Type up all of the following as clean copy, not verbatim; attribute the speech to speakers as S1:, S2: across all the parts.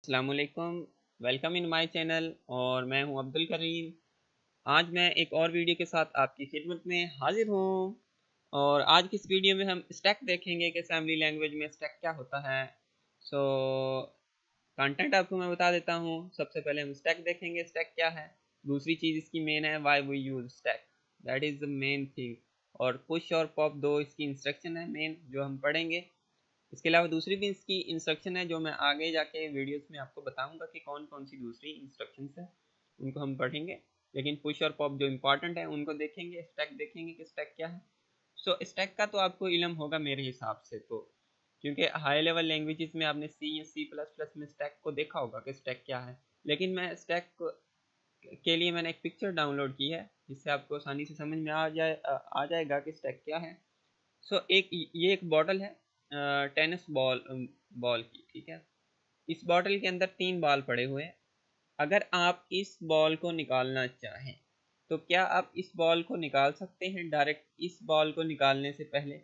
S1: अस्सलामुअलैकुम। Welcome in my channel और मैं हूं अब्दुल करीम। आज मैं एक और वीडियो के साथ आपकी खिदमत में हाजिर हूं और आज की इस वीडियो में हम स्टैक देखेंगे कि असेंबली लैंग्वेज में स्टैक क्या होता है। सो कंटेंट आपको मैं बता देता हूं। सबसे पहले हम स्टैक देखेंगे, स्टैक क्या है। दूसरी चीज़ इसकी मेन है why we use stack, that is the main thing. और पुश और पॉप दो इसकी इंस्ट्रक्शन है मेन जो हम पढ़ेंगे। इसके अलावा दूसरी भी इसकी इंस्ट्रक्शन है जो मैं आगे जाके वीडियोस में आपको बताऊंगा कि कौन कौन सी दूसरी इंस्ट्रक्शंस है, उनको हम पढ़ेंगे। लेकिन पुश और पॉप जो इंपॉर्टेंट है उनको देखेंगे। स्टैक देखेंगे कि स्टैक क्या है। सो स्टैक का तो आपको इल्म होगा मेरे हिसाब से, तो क्योंकि हाई लेवल लैंग्वेजेस में आपने सी या सी प्लस प्लस में स्टैक को देखा होगा कि स्टैक क्या है। लेकिन मैं स्टैक के लिए मैंने एक पिक्चर डाउनलोड की है जिससे आपको आसानी से समझ में आ जाएगा कि स्टैक क्या है। सो ये एक बॉटल है टेनिस बॉल की, ठीक है। इस बॉटल के अंदर 3 बॉल पड़े हुए हैं। अगर आप इस बॉल को निकालना चाहें तो क्या आप इस बॉल को निकाल सकते हैं डायरेक्ट इस बॉल को निकालने से पहले?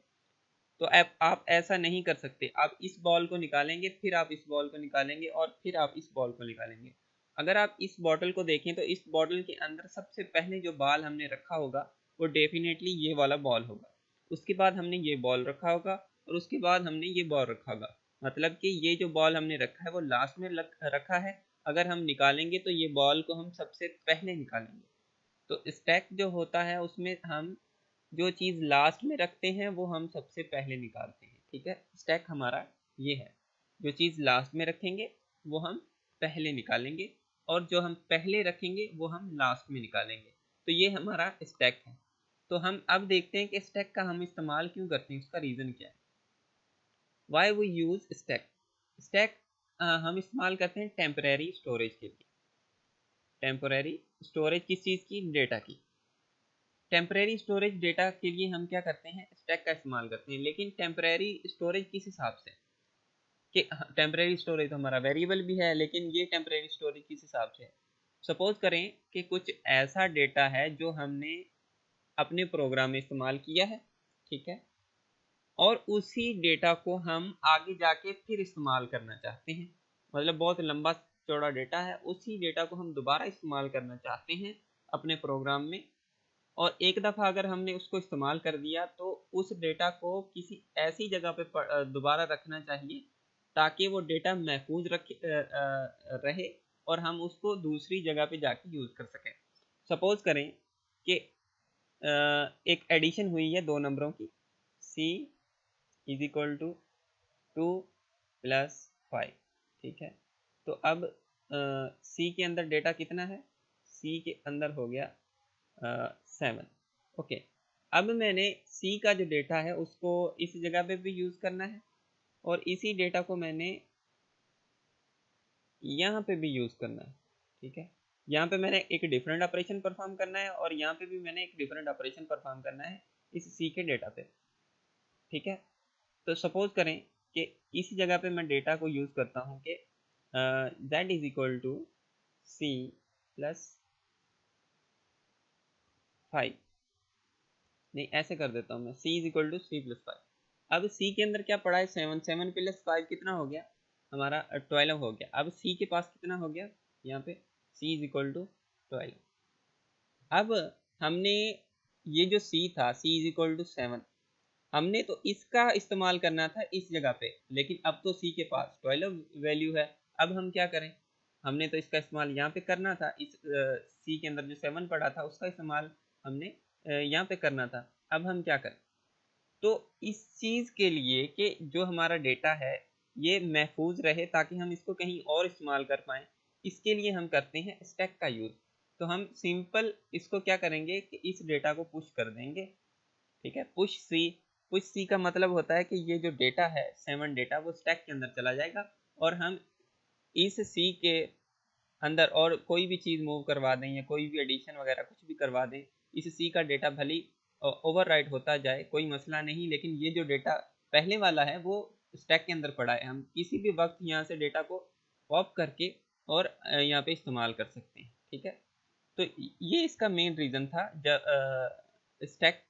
S1: तो आप ऐसा नहीं कर सकते। आप इस बॉल को निकालेंगे, फिर आप इस बॉल को निकालेंगे और फिर आप इस बॉल को निकालेंगे। अगर आप इस बॉटल को देखें तो इस बॉटल के अंदर सबसे पहले जो बॉल हमने रखा होगा वो डेफिनेटली ये वाला बॉल होगा। उसके बाद हमने ये बॉल रखा होगा और उसके बाद हमने ये बॉल रखा होगा। मतलब कि ये जो बॉल हमने रखा है वो लास्ट में रखा है। अगर हम निकालेंगे तो ये बॉल को हम सबसे पहले निकालेंगे। तो स्टैक जो होता है उसमें हम जो चीज़ लास्ट में रखते हैं वो हम सबसे पहले निकालते हैं, ठीक है। स्टैक हमारा ये है, जो चीज़ लास्ट में रखेंगे वो हम पहले निकालेंगे और जो हम पहले रखेंगे वो हम लास्ट में निकालेंगे। तो ये हमारा स्टैक है। तो हम अब देखते हैं कि स्टैक का हम इस्तेमाल क्यों करते हैं, उसका रीज़न क्या है। Why we use stack. Stack हम इस्तेमाल करते हैं टेम्परेरी स्टोरेज के लिए। टेम्परेरी स्टोरेज किस चीज़ की? डेटा की। टेम्परेरी स्टोरेज डेटा के लिए हम क्या करते हैं? स्टैक का इस्तेमाल करते हैं। लेकिन टेम्परेरी स्टोरेज किस हिसाब से कि टेम्परेरी स्टोरेज तो हमारा वेरिएबल भी है, लेकिन ये टेम्परेरी स्टोरेज किस हिसाब से है? सपोज करें कि कुछ ऐसा डेटा है जो हमने अपने प्रोग्राम में इस्तेमाल किया है, ठीक है, और उसी डेटा को हम आगे जाके फिर इस्तेमाल करना चाहते हैं। मतलब बहुत लंबा चौड़ा डेटा है, उसी डेटा को हम दोबारा इस्तेमाल करना चाहते हैं अपने प्रोग्राम में। और एक दफ़ा अगर हमने उसको इस्तेमाल कर दिया तो उस डेटा को किसी ऐसी जगह पे दोबारा रखना चाहिए ताकि वो डेटा महफूज रहे और हम उसको दूसरी जगह पे जाके यूज़ कर सकें। सपोज़ करें कि एक एडिशन हुई है 2 नंबरों की, c is equal to 2 plus 5, ठीक है। तो अब c के अंदर डेटा कितना है? c के अंदर हो गया 7। ओके, अब मैंने c का जो डेटा है उसको इस जगह पे भी यूज़ करना है और इसी डेटा को मैंने यहाँ पे भी यूज़ करना है, ठीक है। यहाँ पे मैंने एक डिफरेंट ऑपरेशन परफॉर्म करना है और यहाँ पे भी मैंने एक डिफरेंट ऑपरेशन परफॉर्म करना है इस c के डेटा पे, ठीक है। तो सपोज करें कि इस जगह पे मैं डेटा को यूज़ करता हूँ कि z is equal to c plus 5। नहीं, ऐसे कर देता हूँ मैं, c is equal to C plus 5। अब c के अंदर क्या पड़ा है? 7। 7 प्लस 5 कितना हो गया हमारा? 12 हो गया। अब c के पास कितना हो गया यहाँ पे? c is equal to 12। अब हमने ये जो c था, c इज इक्वल टू 7, हमने तो इसका इस्तेमाल करना था इस जगह पे, लेकिन अब तो c के पास 12 वैल्यू है। अब हम क्या करें? हमने तो इसका इस्तेमाल यहाँ पे करना था, इस c के अंदर जो 7 पड़ा था उसका इस्तेमाल हमने यहाँ पे करना था। अब हम क्या करें? तो इस चीज़ के लिए कि जो हमारा डेटा है ये महफूज रहे ताकि हम इसको कहीं और इस्तेमाल कर पाएँ, इसके लिए हम करते हैं स्टैक का यूज़। तो हम सिंपल इसको क्या करेंगे कि इस डेटा को पुश कर देंगे, ठीक है। पुश सी का मतलब होता है कि ये जो डेटा है 7 डेटा वो स्टैक के अंदर चला जाएगा और हम इस सी के अंदर और कोई भी चीज़ मूव करवा दें या कोई भी एडिशन वगैरह कुछ भी करवा दें, इस सी का डेटा भली ओवरराइट होता जाए, कोई मसला नहीं। लेकिन ये जो डेटा पहले वाला है वो स्टैक के अंदर पड़ा है, हम किसी भी वक्त यहाँ से डेटा को पॉप करके और यहाँ पे इस्तेमाल कर सकते हैं, ठीक है। तो ये इसका मेन रीज़न था स्टैक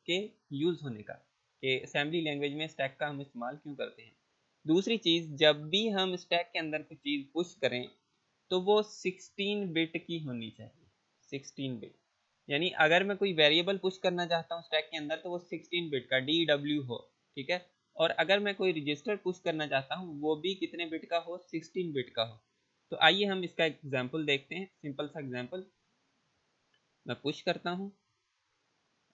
S1: के यूज़ होने का, कि असेंबली लैंग्वेज में स्टैक का हम इस्तेमाल क्यों करते हैं। दूसरी चीज़, जब भी हम स्टैक के अंदर कुछ चीज़ पुश करें तो वो 16 बिट की होनी चाहिए। 16 बिट, यानी अगर मैं कोई वेरिएबल पुश करना चाहता हूँ स्टैक के अंदर तो वो 16 बिट का DW हो, ठीक है। और अगर मैं कोई रजिस्टर पुश करना चाहता हूँ वो भी कितने बिट का हो, 16 बिट का हो। तो आइए हम इसका एग्जांपल देखते हैं, सिंपल सा एग्जांपल। मैं पुश करता हूँ,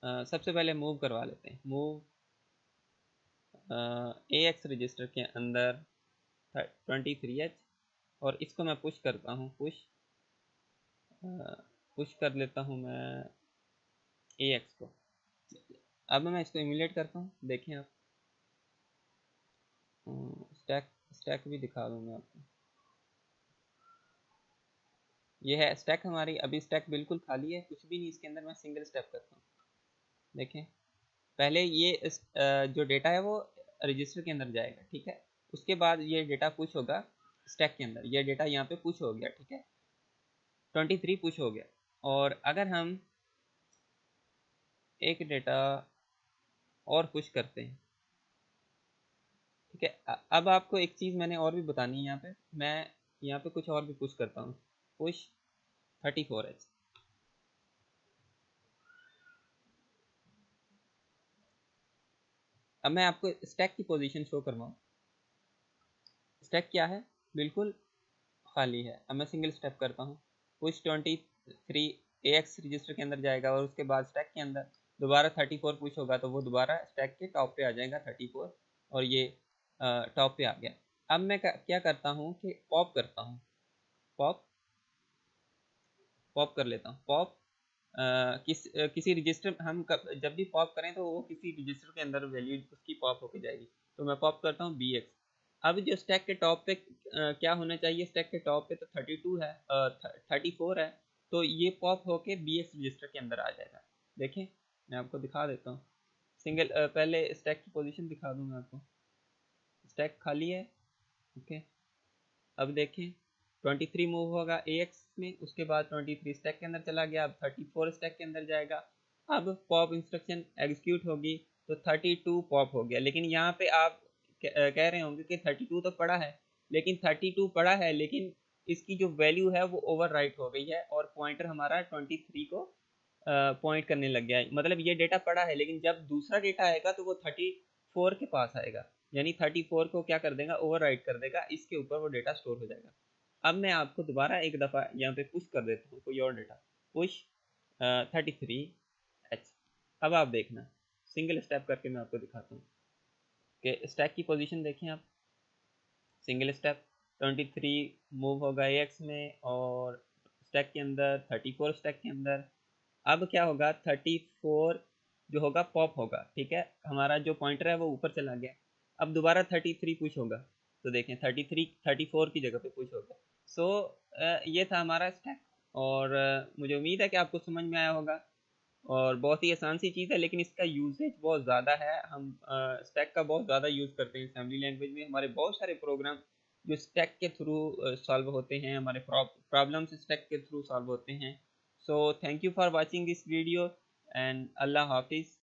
S1: सबसे पहले मूव करवा लेते हैं। मूव AX रजिस्टर के अंदर 23H, और इसको मैं पुश करता हूँ, पुश कर लेता हूँ मैं AX को। अब मैं इसको इम्यूलेट करता हूँ, देखें आप। स्टैक स्टैक भी दिखा दूँ मैं आपको। ये है स्टैक हमारी। अभी स्टैक बिल्कुल खाली है, कुछ भी नहीं इसके अंदर। मैं सिंगल स्टेप करता हूँ, देखें। पहले ये जो डेटा है वो रजिस्टर के अंदर जाएगा, ठीक है। उसके बाद ये डेटा पुश होगा स्टैक के अंदर। ये डेटा यहाँ पे पुश हो गया, ठीक है, 23 पुश हो गया। और अगर हम एक डेटा और पुश करते हैं, ठीक है। अब आपको एक चीज़ मैंने और भी बतानी है। यहाँ पे मैं यहाँ पे कुछ और भी पुश करता हूँ, पुश 34H। अब मैं आपको स्टैक की पोजीशन शो करवाऊँ। स्टैक क्या है, बिल्कुल खाली है। अब मैं सिंगल स्टेप करता हूँ, पुश 23 AX रजिस्टर के अंदर जाएगा और उसके बाद स्टैक के अंदर दोबारा 34 पुश होगा तो वो दोबारा स्टैक के टॉप पे आ जाएगा 34, और ये टॉप पे आ गया। अब मैं क्या करता हूँ कि पॉप करता हूँ, पॉप पॉप कर लेता हूँ। पॉप किसी रजिस्टर, हम जब भी पॉप करें तो वो किसी रजिस्टर के अंदर वैल्यू उसकी पॉप होके जाएगी। तो मैं पॉप करता हूँ BX। अब जो स्टैक के टॉप पे क्या होना चाहिए, स्टैक के टॉप पे तो 32 है, 34 है, तो ये पॉप होके BX रजिस्टर के अंदर आ जाएगा। देखें, मैं आपको दिखा देता हूँ। सिंगल पहले स्टैक की पोजीशन दिखा दूँ मैं आपको। स्टैक खाली है, ओके। अब देखें, 23 मूव होगा AX में, उसके बाद 23 स्टैक के अंदर चला गया। अब 34 स्टैक के अंदर जाएगा। अब पॉप इंस्ट्रक्शन एग्जीक्यूट होगी तो 32 पॉप हो गया। लेकिन यहाँ पे आप कह रहे होंगे कि 32 तो पड़ा है, लेकिन 32 पड़ा है लेकिन इसकी जो वैल्यू है वो ओवर राइट हो गई है और पॉइंटर हमारा 23 को पॉइंट करने लग गया है। मतलब ये डेटा पड़ा है, लेकिन जब दूसरा डेटा आएगा तो वो 34 के पास आएगा, यानी 34 को क्या कर देगा, ओवर राइट कर देगा, इसके ऊपर वो डेटा स्टोर हो जाएगा। अब मैं आपको दोबारा एक दफ़ा यहाँ पे पुश कर देता हूँ कोई और डेटा, पुश 33H। अब आप देखना, सिंगल स्टेप करके मैं आपको दिखाता हूँ कि स्टैक की पोजीशन देखें आप। सिंगल स्टेप, 23 मूव होगा AX में और स्टैक के अंदर 34 स्टैक के अंदर। अब क्या होगा, 34 जो होगा पॉप होगा, ठीक है। हमारा जो पॉइंटर है वो ऊपर चला गया। अब दोबारा 33 पुश होगा तो देखें 33 34 की जगह पे पुश होगा। सो ये था हमारा स्टैक। और मुझे उम्मीद है कि आपको समझ में आया होगा। और बहुत ही आसान सी चीज़ है, लेकिन इसका यूजेज बहुत ज़्यादा है। हम स्टैक का बहुत ज़्यादा यूज़ करते हैं असेंबली लैंग्वेज में। हमारे बहुत सारे प्रोग्राम जो स्टैक के थ्रू सॉल्व होते हैं, हमारे प्रॉब्लम्स स्टैक के थ्रू सॉल्व होते हैं। So thank you for watching this video and अल्लाह हाफिज़।